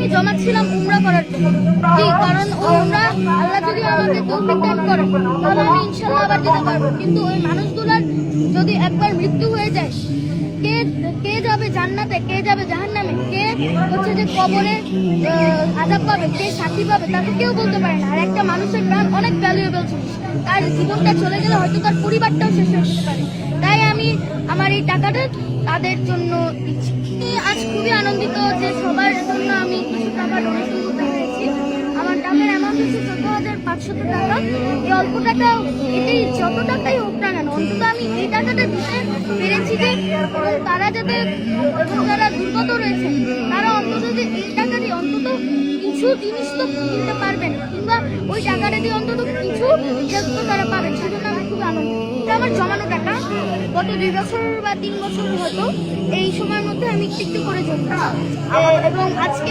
আমি জমাচ্ছিলাম উমরা করার জন্য। জি, কারণ ওই উমরা আল্লাহ যদি আমাকে তৌফিক দান করে তাহলে আমি ইনশাআল্লাহ আবার যেতে পারবো। কিন্তু ওই মানুষগুলোর যদি একবার মৃত্যু হয়ে যায়, কে কে যাবে জান্নাতে, কে যাবে জাহান্নামে, কে হচ্ছে যে কবরে আযাব পাবে, কে শাস্তি পাবে, তা তো কেউ বলতে পারে না। আর একটা মানুষের প্রাণ অনেক ভ্যালুয়েবল জিনিস, তার জীবনটা চলে গেলে হয়তো তার পরিবারটাও শেষ হয়ে যেতে পারে। তাই আমি আমার এই টাকাটা তাদের জন্য দিচ্ছি। আজ খুবই আনন্দিত যে সবার জন্য আমি কিছু টাকা ডোনেশন করতে পেরেছি। আমার টাকার অ্যামাউন্ট হচ্ছে 14,500 টাকা। এই অল্প টাকা, এটাই যত টাকাই হোক না কেন, অন্তত আমি এই টাকাটা দিতে পেরেছি যে তারা যাতে, যারা দুর্গত রয়েছে তারা অন্তত যে এই টাকা দিয়ে অন্তত কিছু জিনিস তো কিনতে পারবেন, কিংবা ওই টাকাটা দিয়ে অন্তত কিছু হেল্প তো তারা পাবেন। সেজন্য আমি খুব আনন্দিত। এটা আমার জমানো টাকা, গত 2 বছর বা 3 বছর হয়তো এই সময়ের মধ্যে আমি একটু একটু করে জমা, এবং আজকে